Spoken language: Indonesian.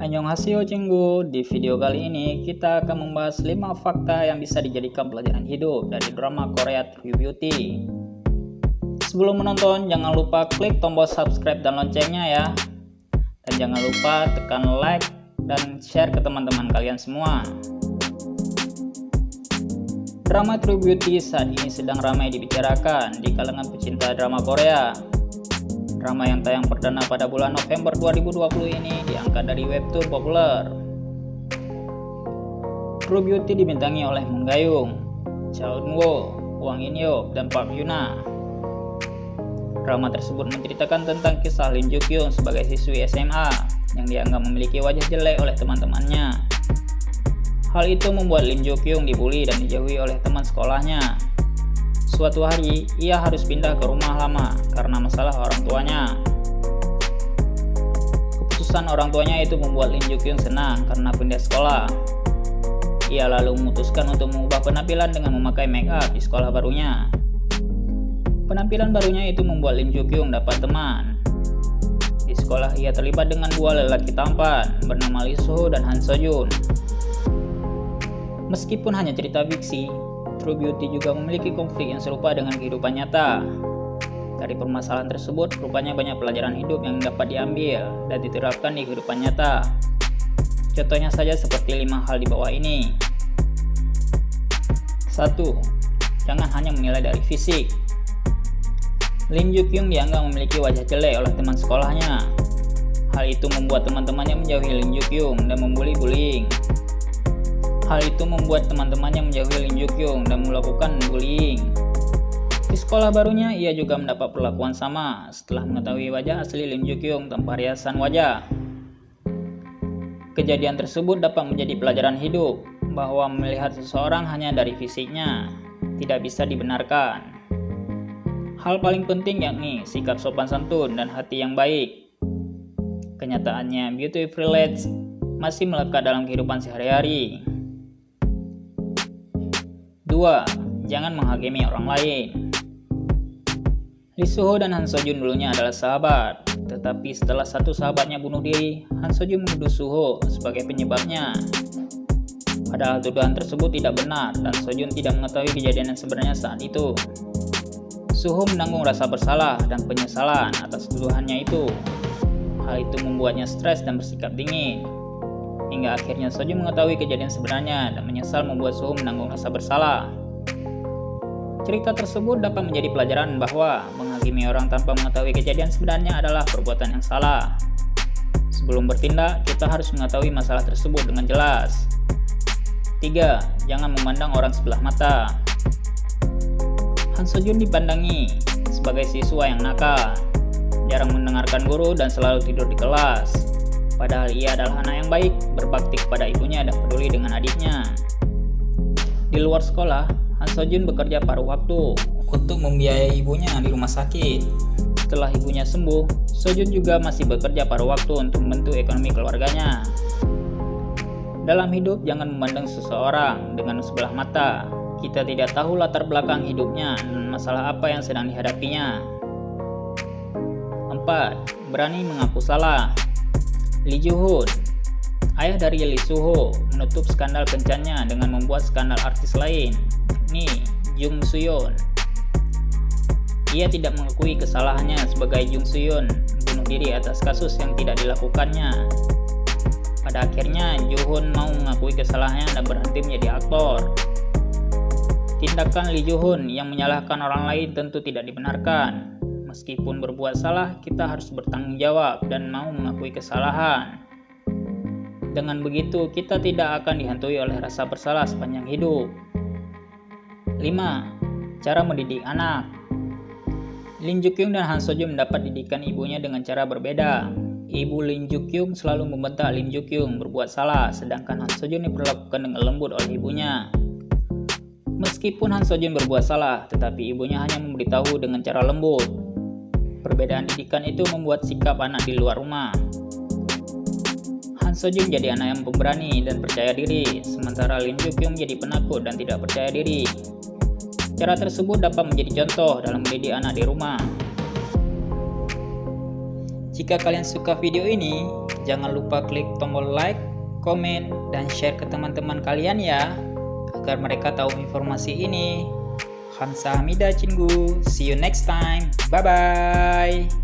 Annyeonghaseyo Cinggu. Di video kali ini kita akan membahas 5 fakta yang bisa dijadikan pelajaran hidup dari drama Korea True Beauty. Sebelum menonton, jangan lupa klik tombol subscribe dan loncengnya ya. Dan jangan lupa tekan like dan share ke teman-teman kalian semua. Drama True Beauty saat ini sedang ramai dibicarakan di kalangan pecinta drama Korea. Drama yang tayang perdana pada bulan November 2020 ini diangkat dari webtoon populer. True Beauty dibintangi oleh Moon Ga-young, Cha Eun-woo, Hwang In-yeop, dan Park Hyuna. Drama tersebut menceritakan tentang kisah Lim Joo-kyung sebagai siswi SMA yang dianggap memiliki wajah jelek oleh teman-temannya. Hal itu membuat Lim Joo-kyung dibully dan dijauhi oleh teman sekolahnya. Suatu hari, ia harus pindah ke rumah lama karena masalah orang tuanya. Keputusan orang tuanya itu membuat Lim Joo-kyung senang karena pindah sekolah. Ia lalu memutuskan untuk mengubah penampilan dengan memakai make up di sekolah barunya. Penampilan barunya itu membuat Lim Joo-kyung dapat teman. Di sekolah ia terlibat dengan dua lelaki tampan bernama Lee Soo-ho dan Han So-jun. Meskipun hanya cerita fiksi, True Beauty juga memiliki konflik yang serupa dengan kehidupan nyata. Dari permasalahan tersebut, rupanya banyak pelajaran hidup yang dapat diambil dan diterapkan di kehidupan nyata. Contohnya saja seperti 5 hal di bawah ini. 1. Jangan hanya menilai dari fisik. Lim Joo-kyung dianggap memiliki wajah jelek oleh teman sekolahnya. Hal itu membuat teman-temannya menjauhi Lim Joo-kyung dan membuli-bullying. Hal itu membuat teman-temannya menjauhi Lim Joo-kyung dan melakukan bullying. Di sekolah barunya, ia juga mendapat perlakuan sama setelah mengetahui wajah asli Lim Joo-kyung tanpa riasan wajah. Kejadian tersebut dapat menjadi pelajaran hidup bahwa melihat seseorang hanya dari fisiknya tidak bisa dibenarkan. Hal paling penting yakni sikap sopan santun dan hati yang baik. Kenyataannya, beauty privilege masih melekat dalam kehidupan sehari-hari. 2. Jangan menghakimi orang lain. Lee Soo-ho dan Han So-jun dulunya adalah sahabat, tetapi setelah satu sahabatnya bunuh diri, Han So-jun menuduh Soo-ho sebagai penyebabnya. Padahal tuduhan tersebut tidak benar dan So-jun tidak mengetahui kejadian yang sebenarnya saat itu. Soo-ho menanggung rasa bersalah dan penyesalan atas tuduhannya itu. Hal itu membuatnya stres dan bersikap dingin. Hingga akhirnya So-jun mengetahui kejadian sebenarnya dan menyesal membuat Soo-ho menanggung rasa bersalah. Cerita tersebut dapat menjadi pelajaran bahwa menghakimi orang tanpa mengetahui kejadian sebenarnya adalah perbuatan yang salah. Sebelum bertindak, kita harus mengetahui masalah tersebut dengan jelas. 3. Jangan memandang orang sebelah mata. Han So-jun dipandangi sebagai siswa yang nakal, jarang mendengarkan guru dan selalu tidur di kelas. Padahal ia adalah anak yang baik, berbakti kepada ibunya dan peduli dengan adiknya. Di luar sekolah, Han So-jun bekerja paruh waktu untuk membiayai ibunya di rumah sakit. Setelah ibunya sembuh, So-jun juga masih bekerja paruh waktu untuk membantu ekonomi keluarganya. Dalam hidup, jangan memandang seseorang dengan sebelah mata. Kita tidak tahu latar belakang hidupnya dan masalah apa yang sedang dihadapinya. 4. Berani mengaku salah. Lee Joo-hoon, ayah dari Lee Soo-ho, menutup skandal kencannya dengan membuat skandal artis lain, yakni Jung Soo-yeon. Ia tidak mengakui kesalahannya sebagai Jung Soo-yeon bunuh diri atas kasus yang tidak dilakukannya. Pada akhirnya, Joo-hoon mau mengakui kesalahannya dan berhenti menjadi aktor. Tindakan Lee Joo-hoon yang menyalahkan orang lain tentu tidak dibenarkan. Meskipun berbuat salah, kita harus bertanggung jawab dan mau mengakui kesalahan. Dengan begitu, kita tidak akan dihantui oleh rasa bersalah sepanjang hidup. 5. Cara mendidik anak. Lim Joo-kyung dan Han So-jun mendapat didikan ibunya dengan cara berbeda. Ibu Lim Joo-kyung selalu membentak Lim Joo-kyung berbuat salah, sedangkan Han So-jun diperlakukan dengan lembut oleh ibunya. Meskipun Han So-jun berbuat salah, tetapi ibunya hanya memberitahu dengan cara lembut. Perbedaan didikan itu membuat sikap anak di luar rumah. Han So-jun jadi anak yang pemberani dan percaya diri, sementara Lim Joo-kyung menjadi penakut dan tidak percaya diri. Cara tersebut dapat menjadi contoh dalam mendidik anak di rumah. Jika kalian suka video ini, Jangan lupa klik tombol like, komen, dan share ke teman-teman kalian ya, agar mereka tahu informasi ini. Kamsahamnida Cinggu, see you next time, bye bye.